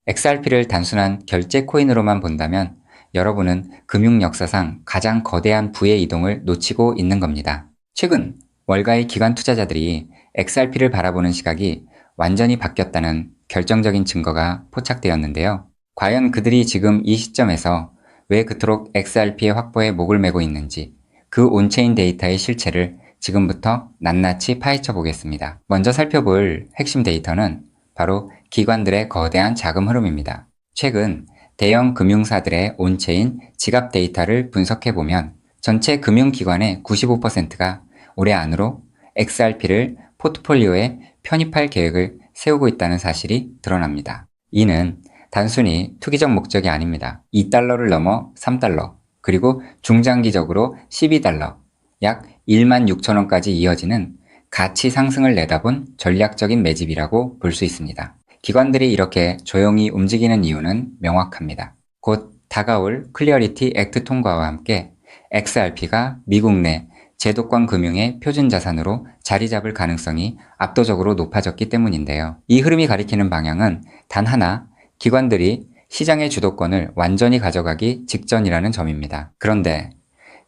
XRP를 단순한 결제 코인으로만 본다면 여러분은 금융 역사상 가장 거대한 부의 이동을 놓치고 있는 겁니다. 최근 월가의 기관 투자자들이 XRP를 바라보는 시각이 완전히 바뀌었다는 결정적인 증거가 포착되었는데요. 과연 그들이 지금 이 시점에서 왜 그토록 XRP의 확보에 목을 매고 있는지, 그 온체인 데이터의 실체를 지금부터 낱낱이 파헤쳐 보겠습니다. 먼저 살펴볼 핵심 데이터는 바로 기관들의 거대한 자금 흐름입니다. 최근 대형 금융사들의 온체인 지갑 데이터를 분석해보면 전체 금융기관의 95%가 올해 안으로 XRP를 포트폴리오에 편입할 계획을 세우고 있다는 사실이 드러납니다. 이는 단순히 투기적 목적이 아닙니다. 2달러를 넘어 3달러, 그리고 중장기적으로 12달러, 약 1만 6천 원까지 이어지는 가치 상승을 내다본 전략적인 매집이라고 볼 수 있습니다. 기관들이 이렇게 조용히 움직이는 이유는 명확합니다. 곧 다가올 클리어리티 액트 통과와 함께 XRP가 미국 내 제도권 금융의 표준 자산으로 자리 잡을 가능성이 압도적으로 높아졌기 때문인데요. 이 흐름이 가리키는 방향은 단 하나, 기관들이 시장의 주도권을 완전히 가져가기 직전이라는 점입니다. 그런데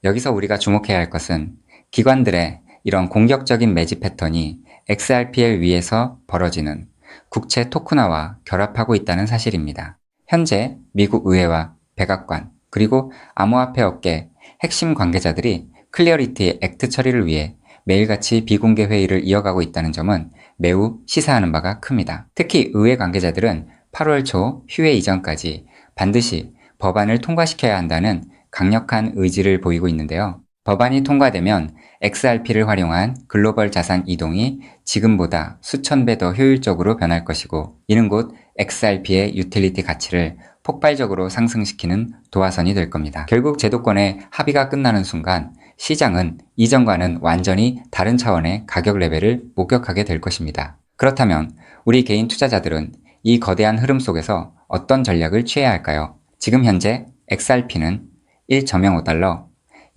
여기서 우리가 주목해야 할 것은 기관들의 이런 공격적인 매집 패턴이 XRP에 위해서 벌어지는 국채 토큰화와 결합하고 있다는 사실입니다. 현재 미국 의회와 백악관, 그리고 암호화폐 업계 핵심 관계자들이 클리어리티 액트 처리를 위해 매일같이 비공개 회의를 이어가고 있다는 점은 매우 시사하는 바가 큽니다. 특히 의회 관계자들은 8월 초 휴회 이전까지 반드시 법안을 통과시켜야 한다는 강력한 의지를 보이고 있는데요. 법안이 통과되면 XRP를 활용한 글로벌 자산 이동이 지금보다 수천 배 더 효율적으로 변할 것이고, 이는 곧 XRP의 유틸리티 가치를 폭발적으로 상승시키는 도화선이 될 겁니다. 결국 제도권의 합의가 끝나는 순간 시장은 이전과는 완전히 다른 차원의 가격 레벨을 목격하게 될 것입니다. 그렇다면 우리 개인 투자자들은 이 거대한 흐름 속에서 어떤 전략을 취해야 할까요? 지금 현재 XRP는 1.05달러,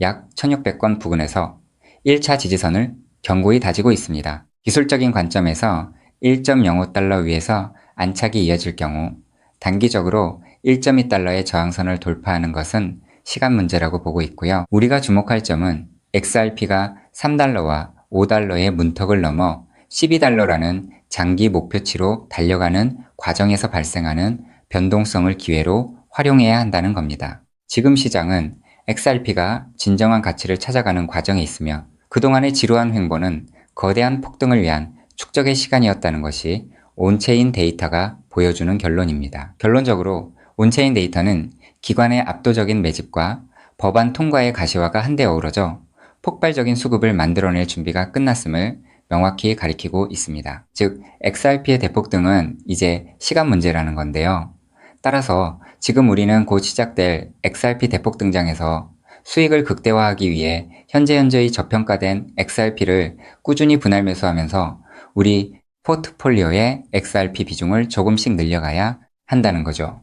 약 1600권 부근에서 1차 지지선을 견고히 다지고 있습니다. 기술적인 관점에서 1.05달러 위에서 안착이 이어질 경우 단기적으로 1.2달러의 저항선을 돌파하는 것은 시간 문제라고 보고 있고요. 우리가 주목할 점은 XRP가 3달러와 5달러의 문턱을 넘어 12달러라는 장기 목표치로 달려가는 과정에서 발생하는 변동성을 기회로 활용해야 한다는 겁니다. 지금 시장은 XRP가 진정한 가치를 찾아가는 과정에 있으며 그동안의 지루한 횡보는 거대한 폭등을 위한 축적의 시간이었다는 것이 온체인 데이터가 보여주는 결론입니다. 결론적으로 온체인 데이터는 기관의 압도적인 매집과 법안 통과의 가시화가 한데 어우러져 폭발적인 수급을 만들어낼 준비가 끝났음을 명확히 가리키고 있습니다. 즉, XRP의 대폭등은 이제 시간 문제라는 건데요. 따라서 지금 우리는 곧 시작될 XRP 대폭 등장에서 수익을 극대화하기 위해 현재의 저평가된 XRP를 꾸준히 분할 매수하면서 우리 포트폴리오의 XRP 비중을 조금씩 늘려가야 한다는 거죠.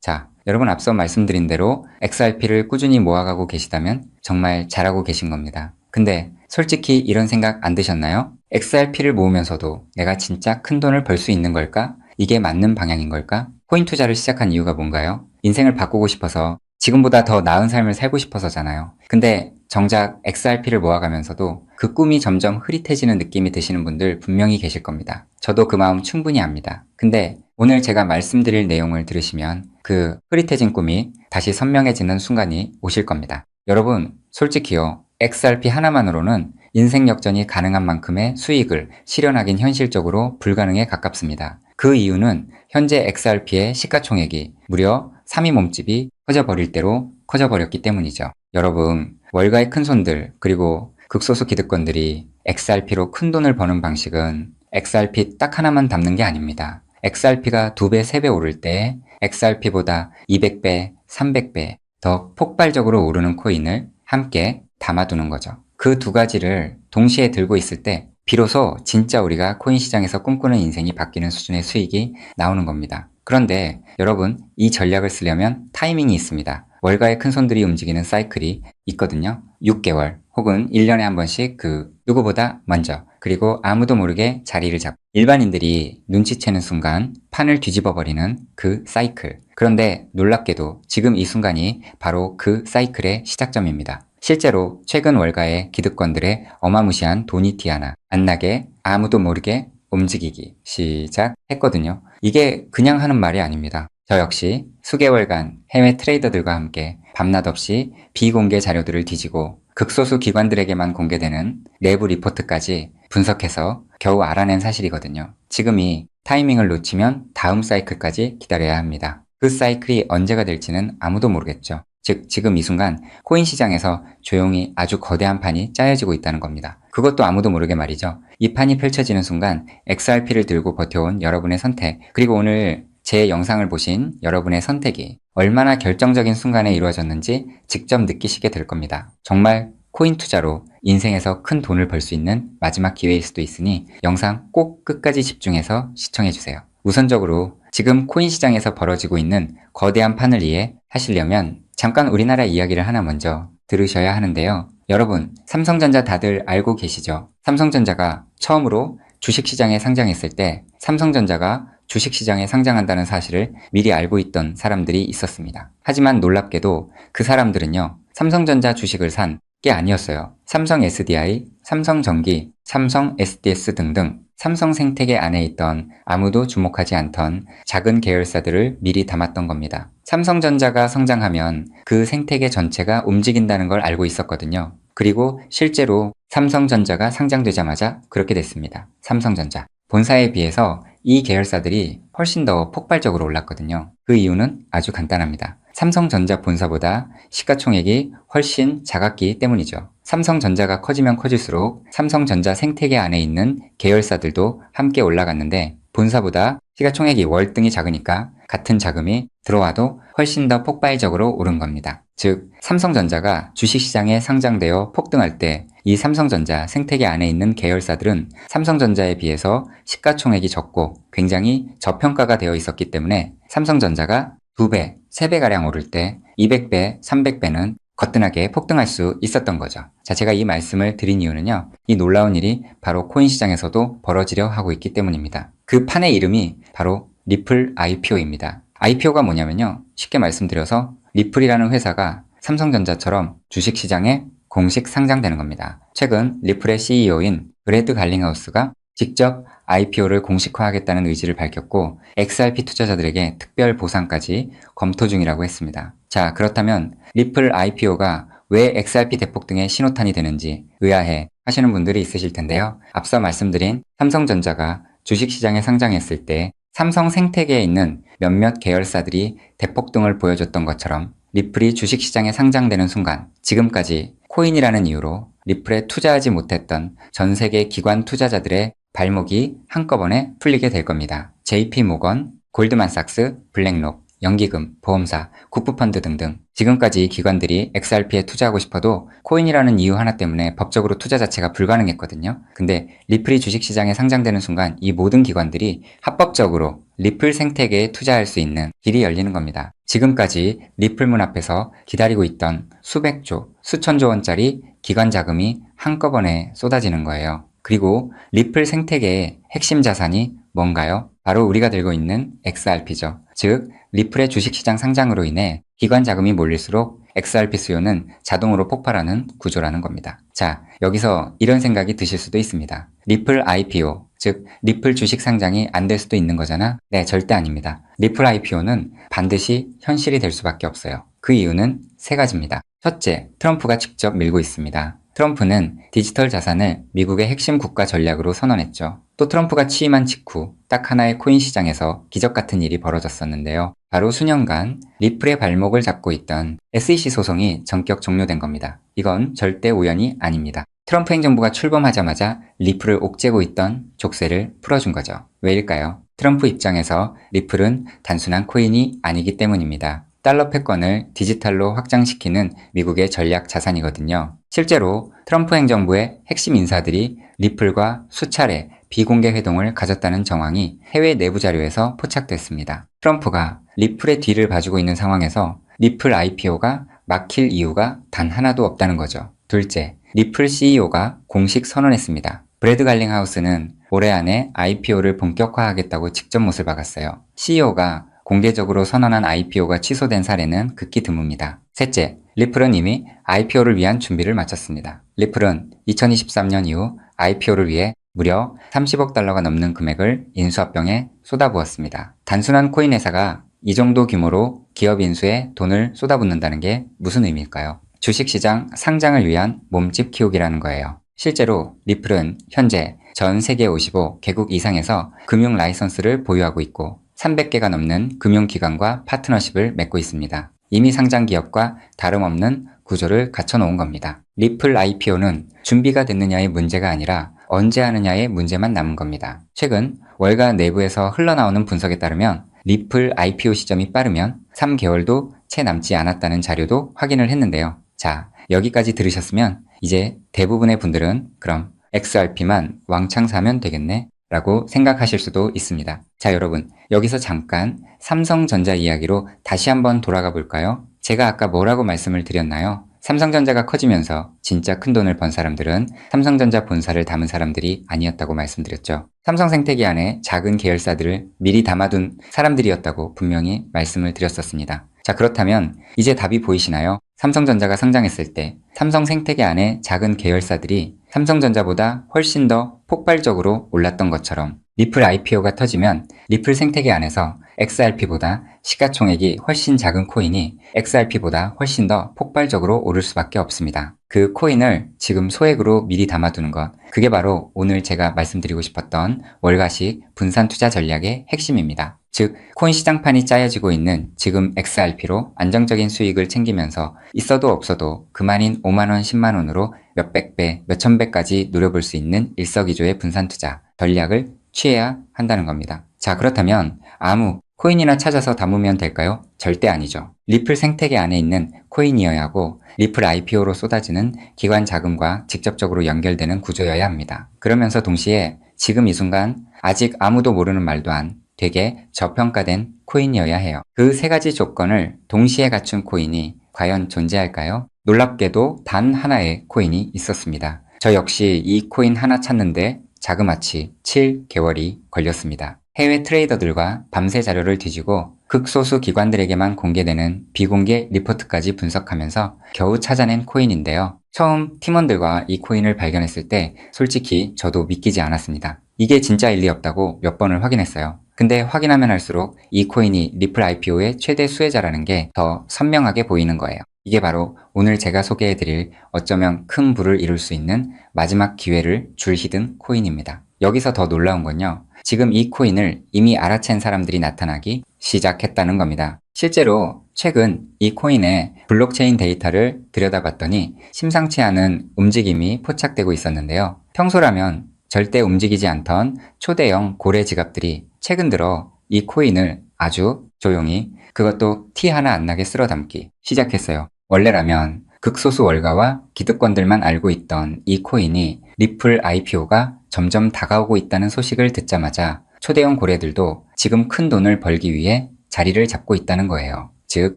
자, 여러분 앞서 말씀드린 대로 XRP를 꾸준히 모아가고 계시다면 정말 잘하고 계신 겁니다. 근데 솔직히 이런 생각 안 드셨나요? XRP를 모으면서도 내가 진짜 큰 돈을 벌 수 있는 걸까? 이게 맞는 방향인 걸까? 코인 투자를 시작한 이유가 뭔가요? 인생을 바꾸고 싶어서, 지금보다 더 나은 삶을 살고 싶어서잖아요. 근데 정작 XRP를 모아가면서도 그 꿈이 점점 흐릿해지는 느낌이 드시는 분들 분명히 계실 겁니다. 저도 그 마음 충분히 압니다. 근데 오늘 제가 말씀드릴 내용을 들으시면 그 흐릿해진 꿈이 다시 선명해지는 순간이 오실 겁니다. 여러분, 솔직히요, XRP 하나만으로는 인생 역전이 가능한 만큼의 수익을 실현하긴 현실적으로 불가능에 가깝습니다. 그 이유는 현재 XRP의 시가총액이 무려 3위 몸집이 커져버릴 대로 커져버렸기 때문이죠. 여러분, 월가의 큰손들 그리고 극소수 기득권들이 XRP로 큰 돈을 버는 방식은 XRP 딱 하나만 담는 게 아닙니다. XRP가 2배, 3배 오를 때 XRP보다 200배, 300배 더 폭발적으로 오르는 코인을 함께 담아두는 거죠. 그 두 가지를 동시에 들고 있을 때 비로소 진짜 우리가 코인 시장에서 꿈꾸는 인생이 바뀌는 수준의 수익이 나오는 겁니다. 그런데 여러분, 이 전략을 쓰려면 타이밍이 있습니다. 월가의 큰손들이 움직이는 사이클이 있거든요. 6개월 혹은 1년에 한 번씩 누구보다 먼저 그리고 아무도 모르게 자리를 잡고 일반인들이 눈치채는 순간 판을 뒤집어 버리는 그 사이클. 그런데 놀랍게도 지금 이 순간이 바로 그 사이클의 시작점입니다. 실제로 최근 월가의 기득권들의 어마무시한 돈이 티 하나 안 나게 아무도 모르게 움직이기 시작했거든요. 이게 그냥 하는 말이 아닙니다. 저 역시 수개월간 해외 트레이더들과 함께 밤낮 없이 비공개 자료들을 뒤지고 극소수 기관들에게만 공개되는 내부 리포트까지 분석해서 겨우 알아낸 사실이거든요. 지금이 타이밍을 놓치면 다음 사이클까지 기다려야 합니다. 그 사이클이 언제가 될지는 아무도 모르겠죠. 즉 지금 이 순간 코인 시장에서 조용히 아주 거대한 판이 짜여지고 있다는 겁니다. 그것도 아무도 모르게 말이죠. 이 판이 펼쳐지는 순간 XRP를 들고 버텨온 여러분의 선택, 그리고 오늘 제 영상을 보신 여러분의 선택이 얼마나 결정적인 순간에 이루어졌는지 직접 느끼시게 될 겁니다. 정말 코인 투자로 인생에서 큰 돈을 벌 수 있는 마지막 기회일 수도 있으니 영상 꼭 끝까지 집중해서 시청해주세요. 우선적으로 지금 코인 시장에서 벌어지고 있는 거대한 판을 이해하시려면 잠깐 우리나라 이야기를 하나 먼저 들으셔야 하는데요. 여러분, 삼성전자 다들 알고 계시죠? 삼성전자가 처음으로 주식시장에 상장했을 때 삼성전자가 주식시장에 상장한다는 사실을 미리 알고 있던 사람들이 있었습니다. 하지만 놀랍게도 그 사람들은요, 삼성전자 주식을 산 게 아니었어요. 삼성 SDI, 삼성전기, 삼성 SDS 등등 삼성 생태계 안에 있던 아무도 주목하지 않던 작은 계열사들을 미리 담았던 겁니다. 삼성전자가 성장하면 그 생태계 전체가 움직인다는 걸 알고 있었거든요. 그리고 실제로 삼성전자가 상장되자마자 그렇게 됐습니다. 삼성전자. 본사에 비해서 이 계열사들이 훨씬 더 폭발적으로 올랐거든요. 그 이유는 아주 간단합니다. 삼성전자 본사보다 시가총액이 훨씬 작았기 때문이죠. 삼성전자가 커지면 커질수록 삼성전자 생태계 안에 있는 계열사들도 함께 올라갔는데 본사보다 시가총액이 월등히 작으니까 같은 자금이 들어와도 훨씬 더 폭발적으로 오른 겁니다. 즉, 삼성전자가 주식시장에 상장되어 폭등할 때 이 삼성전자 생태계 안에 있는 계열사들은 삼성전자에 비해서 시가총액이 적고 굉장히 저평가가 되어 있었기 때문에 삼성전자가 2배, 3배가량 오를 때 200배, 300배는 거뜬하게 폭등할 수 있었던 거죠. 자, 제가 이 말씀을 드린 이유는요. 이 놀라운 일이 바로 코인 시장에서도 벌어지려 하고 있기 때문입니다. 그 판의 이름이 바로 리플 IPO입니다. IPO가 뭐냐면요. 쉽게 말씀드려서 리플이라는 회사가 삼성전자처럼 주식시장에 공식 상장되는 겁니다. 최근 리플의 CEO인 브래드 갈링하우스가 직접 IPO를 공식화하겠다는 의지를 밝혔고 XRP 투자자들에게 특별 보상까지 검토 중이라고 했습니다. 자, 그렇다면 리플 IPO가 왜 XRP 대폭등의 신호탄이 되는지 의아해 하시는 분들이 있으실 텐데요. 앞서 말씀드린 삼성전자가 주식시장에 상장했을 때 삼성 생태계에 있는 몇몇 계열사들이 대폭등을 보여줬던 것처럼 리플이 주식시장에 상장되는 순간 지금까지 코인이라는 이유로 리플에 투자하지 못했던 전 세계 기관 투자자들의 발목이 한꺼번에 풀리게 될 겁니다. JP모건, 골드만삭스, 블랙록, 연기금, 보험사, 국부펀드 등등 지금까지 이 기관들이 XRP에 투자하고 싶어도 코인이라는 이유 하나 때문에 법적으로 투자 자체가 불가능했거든요. 근데 리플이 주식시장에 상장되는 순간 이 모든 기관들이 합법적으로 리플 생태계에 투자할 수 있는 길이 열리는 겁니다. 지금까지 리플문 앞에서 기다리고 있던 수백조, 수천조 원짜리 기관 자금이 한꺼번에 쏟아지는 거예요. 그리고 리플 생태계의 핵심 자산이 뭔가요? 바로 우리가 들고 있는 XRP죠. 즉, 리플의 주식시장 상장으로 인해 기관 자금이 몰릴수록 XRP 수요는 자동으로 폭발하는 구조라는 겁니다. 자, 여기서 이런 생각이 드실 수도 있습니다. 리플 IPO, 즉 리플 주식 상장이 안 될 수도 있는 거잖아? 네, 절대 아닙니다. 리플 IPO는 반드시 현실이 될 수밖에 없어요. 그 이유는 세 가지입니다. 첫째, 트럼프가 직접 밀고 있습니다. 트럼프는 디지털 자산을 미국의 핵심 국가 전략으로 선언했죠. 또 트럼프가 취임한 직후 딱 하나의 코인 시장에서 기적 같은 일이 벌어졌었는데요. 바로 수년간 리플의 발목을 잡고 있던 SEC 소송이 전격 종료된 겁니다. 이건 절대 우연이 아닙니다. 트럼프 행정부가 출범하자마자 리플을 옥죄고 있던 족쇄를 풀어준 거죠. 왜일까요? 트럼프 입장에서 리플은 단순한 코인이 아니기 때문입니다. 달러 패권을 디지털로 확장시키는 미국의 전략 자산이거든요. 실제로 트럼프 행정부의 핵심 인사들이 리플과 수차례 비공개 회동을 가졌다는 정황이 해외 내부 자료에서 포착됐습니다. 트럼프가 리플의 뒤를 봐주고 있는 상황에서 리플 IPO가 막힐 이유가 단 하나도 없다는 거죠. 둘째, 리플 CEO가 공식 선언했습니다. 브래드 갈링하우스는 올해 안에 IPO를 본격화하겠다고 직접 못을 박았어요. CEO가 공개적으로 선언한 IPO가 취소된 사례는 극히 드뭅니다. 셋째, 리플은 이미 IPO를 위한 준비를 마쳤습니다. 리플은 2023년 이후 IPO를 위해 무려 30억 달러가 넘는 금액을 인수합병에 쏟아부었습니다. 단순한 코인 회사가 이 정도 규모로 기업 인수에 돈을 쏟아붓는다는 게 무슨 의미일까요? 주식시장 상장을 위한 몸집 키우기라는 거예요. 실제로 리플은 현재 전 세계 55개국 이상에서 금융 라이선스를 보유하고 있고 300개가 넘는 금융기관과 파트너십을 맺고 있습니다. 이미 상장 기업과 다름없는 구조를 갖춰놓은 겁니다. 리플 IPO는 준비가 됐느냐의 문제가 아니라 언제 하느냐의 문제만 남은 겁니다. 최근 월가 내부에서 흘러나오는 분석에 따르면 리플 IPO 시점이 빠르면 3개월도 채 남지 않았다는 자료도 확인을 했는데요. 자, 여기까지 들으셨으면 이제 대부분의 분들은 그럼 XRP만 왕창 사면 되겠네 라고 생각하실 수도 있습니다. 자, 여러분, 여기서 잠깐 삼성전자 이야기로 다시 한번 돌아가 볼까요? 제가 아까 뭐라고 말씀을 드렸나요? 삼성전자가 커지면서 진짜 큰 돈을 번 사람들은 삼성전자 본사를 담은 사람들이 아니었다고 말씀드렸죠. 삼성생태계 안에 작은 계열사들을 미리 담아둔 사람들이었다고 분명히 말씀을 드렸었습니다. 자, 그렇다면 이제 답이 보이시나요? 삼성전자가 상장했을 때 삼성생태계 안에 작은 계열사들이 삼성전자보다 훨씬 더 폭발적으로 올랐던 것처럼 리플 IPO가 터지면 리플 생태계 안에서 XRP보다 시가총액이 훨씬 작은 코인이 XRP보다 훨씬 더 폭발적으로 오를 수밖에 없습니다. 그 코인을 지금 소액으로 미리 담아두는 것, 그게 바로 오늘 제가 말씀드리고 싶었던 월가식 분산 투자 전략의 핵심입니다. 즉, 코인 시장판이 짜여지고 있는 지금 XRP로 안정적인 수익을 챙기면서 있어도 없어도 그만인 5만원, 10만원으로 몇백 배, 몇천 배까지 노려볼 수 있는 일석이조의 분산 투자 전략을 취해야 한다는 겁니다. 자, 그렇다면 아무 코인이나 찾아서 담으면 될까요? 절대 아니죠. 리플 생태계 안에 있는 코인이어야 하고 리플 IPO로 쏟아지는 기관 자금과 직접적으로 연결되는 구조여야 합니다. 그러면서 동시에 지금 이 순간 아직 아무도 모르는 말도 안 되게 저평가된 코인이어야 해요. 그 세 가지 조건을 동시에 갖춘 코인이 과연 존재할까요? 놀랍게도 단 하나의 코인이 있었습니다. 저 역시 이 코인 하나 찾는데 자그마치 7개월이 걸렸습니다. 해외 트레이더들과 밤새 자료를 뒤지고 극소수 기관들에게만 공개되는 비공개 리포트까지 분석하면서 겨우 찾아낸 코인인데요. 처음 팀원들과 이 코인을 발견했을 때 솔직히 저도 믿기지 않았습니다. 이게 진짜일 리 없다고 몇 번을 확인했어요. 근데 확인하면 할수록 이 코인이 리플 IPO의 최대 수혜자라는 게 더 선명하게 보이는 거예요. 이게 바로 오늘 제가 소개해드릴 어쩌면 큰 부를 이룰 수 있는 마지막 기회를 줄히든 코인입니다. 여기서 더 놀라운 건요. 지금 이 코인을 이미 알아챈 사람들이 나타나기 시작했다는 겁니다. 실제로 최근 이 코인의 블록체인 데이터를 들여다봤더니 심상치 않은 움직임이 포착되고 있었는데요. 평소라면 절대 움직이지 않던 초대형 고래 지갑들이 최근 들어 이 코인을 아주 조용히 그것도 티 하나 안 나게 쓸어 담기 시작했어요. 원래라면 극소수 월가와 기득권들만 알고 있던 이 코인이 리플 IPO가 점점 다가오고 있다는 소식을 듣자마자 초대형 고래들도 지금 큰 돈을 벌기 위해 자리를 잡고 있다는 거예요. 즉,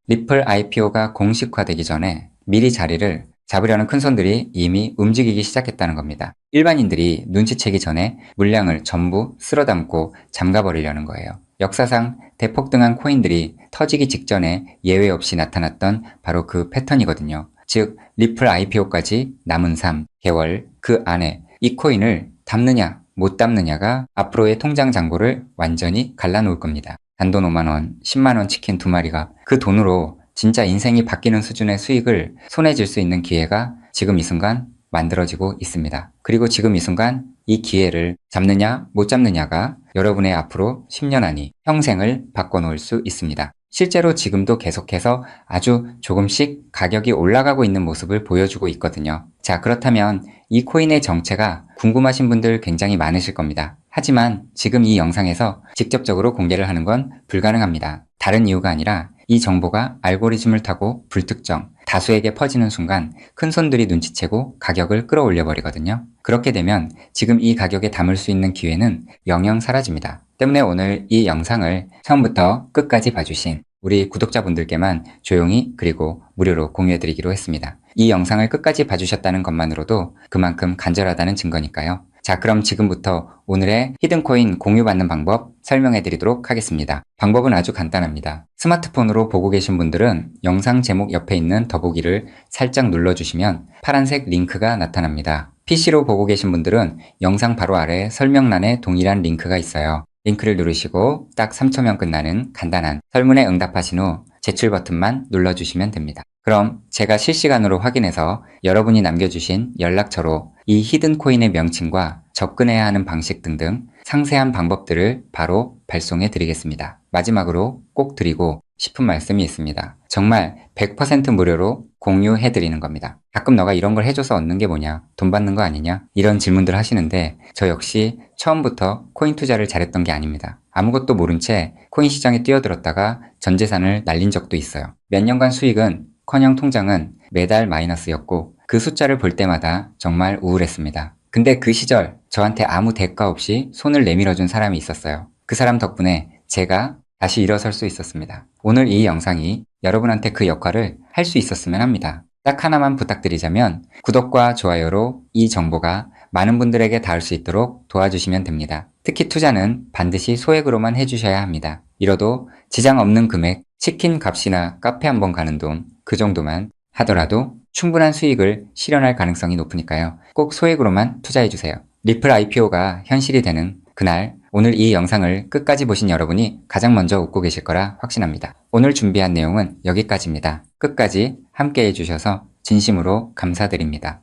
리플 IPO가 공식화되기 전에 미리 자리를 잡으려는 큰손들이 이미 움직이기 시작했다는 겁니다. 일반인들이 눈치채기 전에 물량을 전부 쓸어담고 잠가버리려는 거예요. 역사상 대폭등한 코인들이 터지기 직전에 예외 없이 나타났던 바로 그 패턴이거든요. 즉, 리플 IPO까지 남은 3개월 그 안에 이 코인을 담느냐 못 담느냐가 앞으로의 통장 잔고를 완전히 갈라놓을 겁니다. 단돈 5만원, 10만원 치킨 2마리가 그 돈으로 진짜 인생이 바뀌는 수준의 수익을 손에 쥘 수 있는 기회가 지금 이 순간 만들어지고 있습니다. 그리고 지금 이 순간 이 기회를 잡느냐 못 잡느냐가 여러분의 앞으로 10년 안이 평생을 바꿔놓을 수 있습니다. 실제로 지금도 계속해서 아주 조금씩 가격이 올라가고 있는 모습을 보여주고 있거든요. 자, 그렇다면 이 코인의 정체가 궁금하신 분들 굉장히 많으실 겁니다. 하지만 지금 이 영상에서 직접적으로 공개를 하는 건 불가능합니다. 다른 이유가 아니라 이 정보가 알고리즘을 타고 불특정, 다수에게 퍼지는 순간 큰손들이 눈치채고 가격을 끌어올려 버리거든요. 그렇게 되면 지금 이 가격에 담을 수 있는 기회는 영영 사라집니다. 때문에 오늘 이 영상을 처음부터 끝까지 봐주신 우리 구독자분들께만 조용히 그리고 무료로 공유해드리기로 했습니다. 이 영상을 끝까지 봐주셨다는 것만으로도 그만큼 간절하다는 증거니까요. 자, 그럼 지금부터 오늘의 히든코인 공유받는 방법 설명해드리도록 하겠습니다. 방법은 아주 간단합니다. 스마트폰으로 보고 계신 분들은 영상 제목 옆에 있는 더보기를 살짝 눌러주시면 파란색 링크가 나타납니다. PC로 보고 계신 분들은 영상 바로 아래 설명란에 동일한 링크가 있어요. 링크를 누르시고 딱 3초면 끝나는 간단한 설문에 응답하신 후 제출 버튼만 눌러주시면 됩니다. 그럼 제가 실시간으로 확인해서 여러분이 남겨주신 연락처로 이 히든코인의 명칭과 접근해야 하는 방식 등등 상세한 방법들을 바로 발송해 드리겠습니다. 마지막으로 꼭 드리고 싶은 말씀이 있습니다. 정말 100% 무료로 공유해 드리는 겁니다. 가끔 너가 이런 걸 해줘서 얻는 게 뭐냐? 돈 받는 거 아니냐? 이런 질문들 하시는데 저 역시 처음부터 코인 투자를 잘했던 게 아닙니다. 아무것도 모른 채 코인 시장에 뛰어들었다가 전 재산을 날린 적도 있어요. 몇 년간 수익은 커녕 통장은 매달 마이너스였고 그 숫자를 볼 때마다 정말 우울했습니다. 근데 그 시절 저한테 아무 대가 없이 손을 내밀어준 사람이 있었어요. 그 사람 덕분에 제가 다시 일어설 수 있었습니다. 오늘 이 영상이 여러분한테 그 역할을 할 수 있었으면 합니다. 딱 하나만 부탁드리자면 구독과 좋아요로 이 정보가 많은 분들에게 닿을 수 있도록 도와주시면 됩니다. 특히 투자는 반드시 소액으로만 해주셔야 합니다. 이뤄도 지장 없는 금액, 치킨 값이나 카페 한번 가는 돈, 그 정도만 하더라도 충분한 수익을 실현할 가능성이 높으니까요. 꼭 소액으로만 투자해주세요. 리플 IPO가 현실이 되는 그날, 오늘 이 영상을 끝까지 보신 여러분이 가장 먼저 웃고 계실 거라 확신합니다. 오늘 준비한 내용은 여기까지입니다. 끝까지 함께 해주셔서 진심으로 감사드립니다.